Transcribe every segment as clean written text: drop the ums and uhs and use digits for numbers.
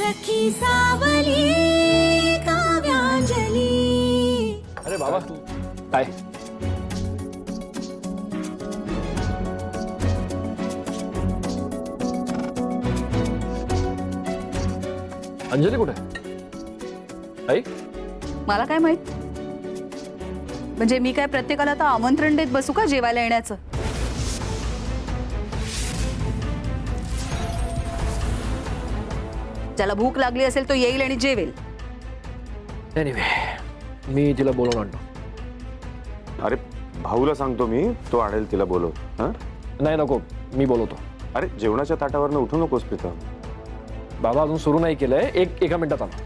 सखी सावली काव्यांजली। अरे बाबा तू काय अंजली कुठे आई? मला काय माहित? म्हणजे मी काय प्रत्येकाला आता आमंत्रण देत बसू का जेवायला येण्याचं? ज्याला भूक लागली असेल तो येईल आणि जेवेल। एनिवे मी तिला बोलवून आणतो। अरे भाऊला सांगतो मी, तो आणेल तिला बोलव। हां नाही नको, मी बोलवतो। अरे जेवणाच्या ताटावरनं उठू नकोस प्रीतम। बाबा अजून सुरू नाही केलंय, एका मिनिटात आला।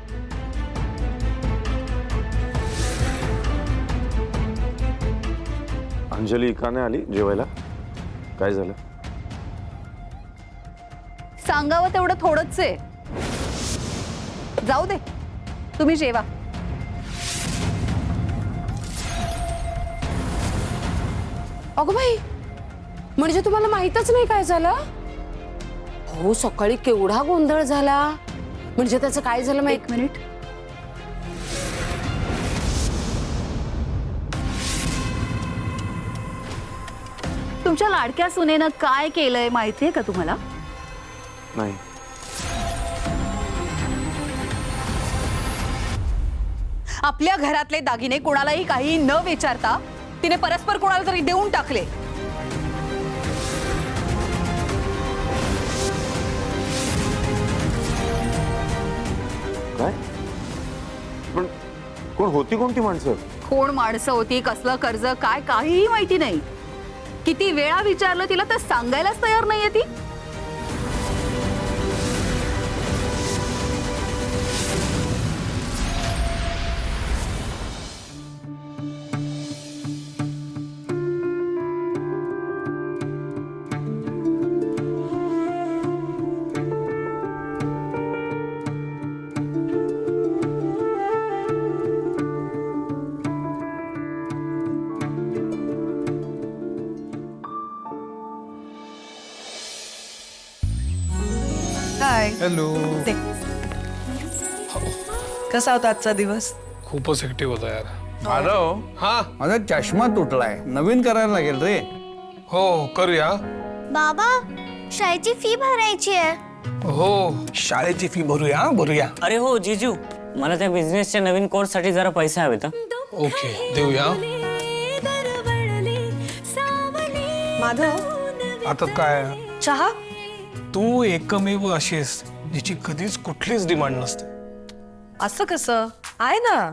अंजली का नाही आली जेवायला? काय झालं? सांगावं तेवढं थोडंच आहे। जाऊ दे, तुम्ही जेवा। अगं बाई, म्हणजे तुम्हाला माहीतच नाही काय झालं? हो सकाळी केवढा गोंधळ झाला। म्हणजे त्याचं काय झालं माहित? एक मिनिट। तुमच्या लाडक्या सुनेनं काय केलंय माहितीये का तुम्हाला? नाही। आपल्या घरातले दागिने कोणालाही काही न विचारता तिने परस्पर कोणाला तरी देऊन टाकले। काय? पण कोण होती कोणती माणसं? कोण माणसं होती, कसलं कर्ज, काय काहीही माहिती नाही। किती वेळा विचारलं तिला तर सांगायलाच तयार नाहीये ती। Hi hello. कसा होता आजचा दिवस? खूपच हेक्टिक होता यार. माधव. हा माझा चष्मा तुटलाय, नवीन करायला लागेल रे. हो करूया. बाबा शाळेची फी भरायची आहे। हो शाळेची फी भरूया भरूया. अरे हो जीजू, मला त्या बिझनेसच्या नवीन कोर्स साठी जरा पैसे हवेत. ओके देऊया. माधव आता काय, चहा? तू एकमेव अशी आहेस जिची कधीच कुठलीच डिमांड नसते. असं कसं आहे ना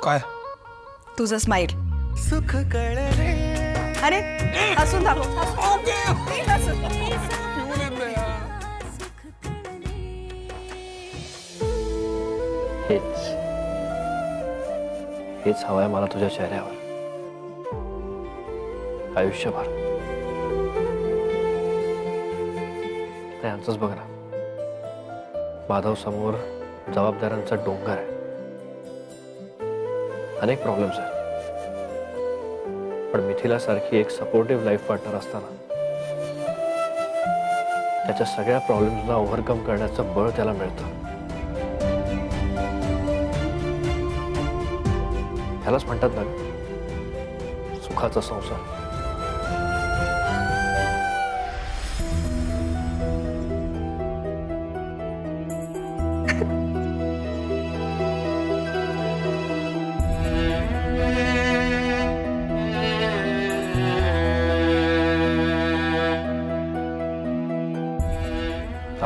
काय? तुझं स्माइल सुख कळले। अरे हसून दाखव। हेच हवंय मला तुझ्या चेहऱ्यावर आयुष्यभर। यांचंच बघ ना, माधव समोर जबाबदाऱ्यांचा डोंगर आहे, अनेक प्रॉब्लेम्स आहेत, पण मिथिला सारखी एक सपोर्टिव्ह लाईफ पार्टनर असताना त्याच्या सगळ्या प्रॉब्लेम्सना ओव्हरकम करण्याचं बळ त्याला मिळतं। ह्यालाच म्हणतात ना सुखाचा संसार।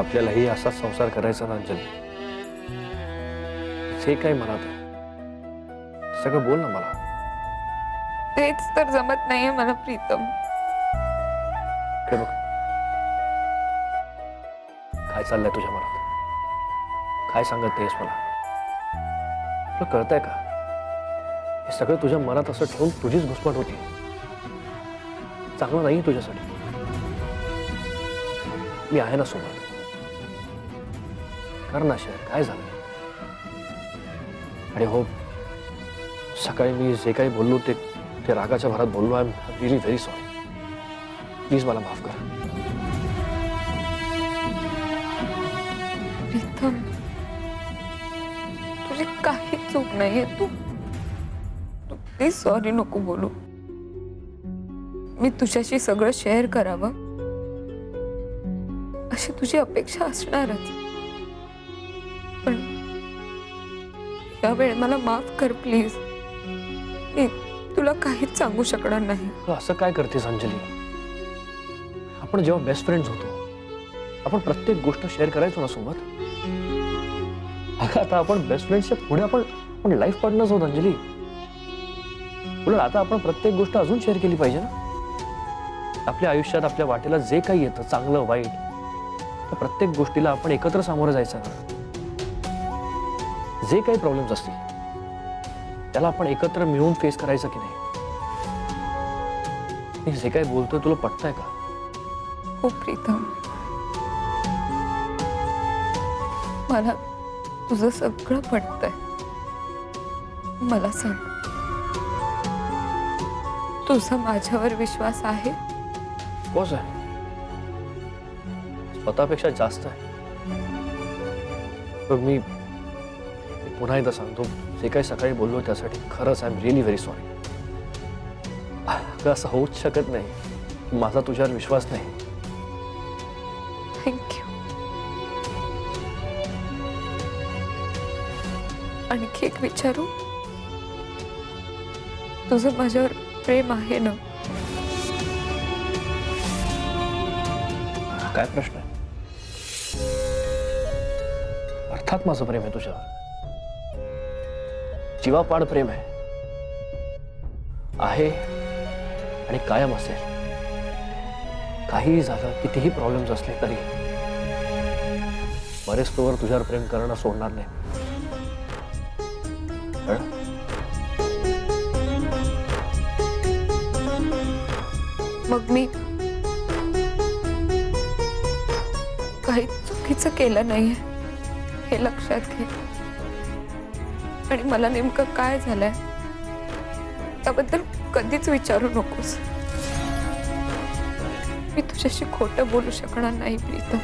आपल्यालाही असाच संसार करायचा ना अंजली। जे काही मनात आहे सगळं बोल ना मला। तेच तर जमत नाहीये मला प्रीतम। इकडे बघ, काय चाललंय तुझ्या मनात? काय सांगत नाहीस मला? तुला कळतंय का हे सगळं तुझ्या मनात असं ठेवून तुझीच घुसमट होती? चांगलं नाही तुझ्यासाठी। मी आहे ना सोबत, कर ना शेअर काय झालं। आणि हो, सकाळी मी जे काही बोललो ते रागाच्या भरात बोललो। I am really very sorry, please मला माफ कर। प्रीतम नाहीये तू प्लीज सॉरी नको बोलू. मी तुझ्याशी सगळं शेअर करावं अशी तुझी अपेक्षा असणारच, पण यावेळी मला माफ कर प्लीज. मी तुला काहीच सांगू शकणार नाही. तू असं काय करतेस अंजली? आपण जेव्हा बेस्ट फ्रेंड्स होतो आपण प्रत्येक गोष्ट शेअर करायचो ना सोबत. अगं आता आपण बेस्ट फ्रेंड्सच्या पुढे आपण लाईफ पार्टनर्स आहोत अंजली. उलट आता आपण प्रत्येक गोष्ट अजून शेअर केली पाहिजे ना. आपल्या आयुष्यात आपल्या वाटेला जे काही येतं चांगलं वाईट त्या प्रत्येक गोष्टीला आपण एकत्र सामोरं जायचं ना. जे काही प्रॉब्लेम्स असतील त्याला आपण एकत्र मिळून फेस करायचं की नाही. मी जे काही बोलतोय तुला पटतंय का? हो प्रीतम, मला तुझं सगळं पटतंय. मला सांग, तुझा माझ्यावर विश्वास आहे? कोस आहे, स्वतःपेक्षा जास्त आहे. पण मी पुन्हा एकदा सांगतो, जे काही सकाळी बोललो त्यासाठी खरंच I am really very sorry. असं होऊच शकत नाही. माझा तुझ्यावर विश्वास नाही. थँक्यू. आणखी एक विचारू, तुझं माझ्यावर प्रेम आहे ना? काय प्रश्न आहे? अर्थात माझं प्रेम आहे तुझ्यावर. जीवापाड प्रेम आहे आणि कायम असेल. काहीही झालं, कितीही प्रॉब्लेम्स असले तरी बरेच तोवर तुझ्यावर प्रेम करणं सोडणार नाही. कळलं? मग मी काही चुकीचं केलं नाहीये हे लक्षात घे. आणि मला नेमकं काय झालंय त्याबद्दल कधीच विचारू नकोस. मी तुझ्याशी खोटं बोलू शकणार नाही प्रीतम.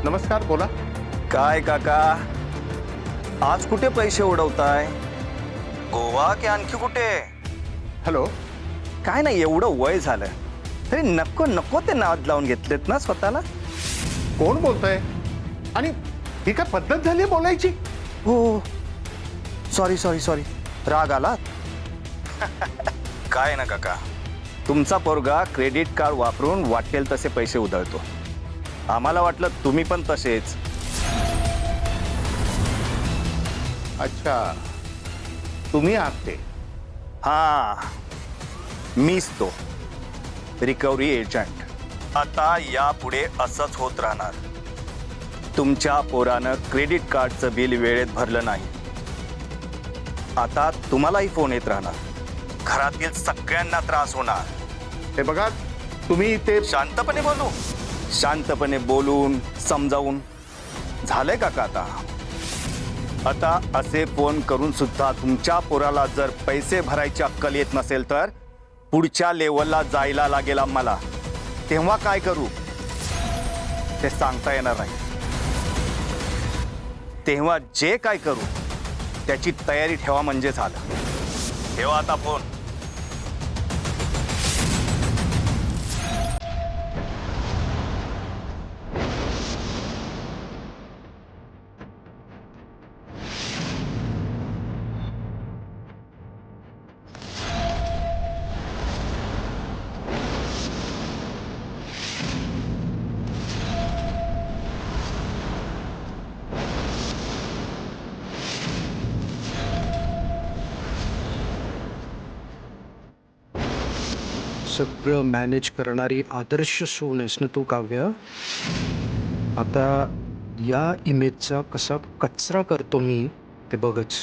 नमस्कार, बोला. काय काका, आज कुठे पैसे उडवताय? गोवा की आणखी कुठे? हॅलो. काय नाही, एवढं वय झालं तरी नको नको ते नाद लावून घेतलेत ना स्वतःला. कोण बोलतोय? आणि ही काय पद्धत झाली बोलायची? हो, सॉरी सॉरी सॉरी, राग आला. काय ना काका, तुमचा पोरगा क्रेडिट कार्ड वापरून वाटेल तसे पैसे उधळतो. आम्हाला वाटलं तुम्ही पण तसेच. अच्छा, तुम्ही आहात ते? हा, मीच तो रिकव्हरी एजंट. आता यापुढे असंच होत राहणार. तुमच्या पोरानं क्रेडिट कार्डचं बिल वेळेत भरलं नाही, आता तुम्हालाही फोन येत राहणार. घरातील सगळ्यांना त्रास होणार. हे बघा, तुम्ही ते शांतपणे बोलू. शांतपणे बोलून समजावून झालंय काका. आता असे फोन करून सुद्धा तुमच्या पोराला जर पैसे भरायची अक्कल येत नसेल तर पुढच्या लेवलला जायला लागेल आम्हाला. तेव्हा काय करू ते सांगता येणार नाही. तेव्हा जे काय करू त्याची तयारी ठेवा म्हणजे झालं. ठेवा आता फोन. सगळं मॅनेज करणारी आदर्श सून आहेस ना तू काव्य. आता या इमेजचा कसा कचरा करतो मी ते बघच.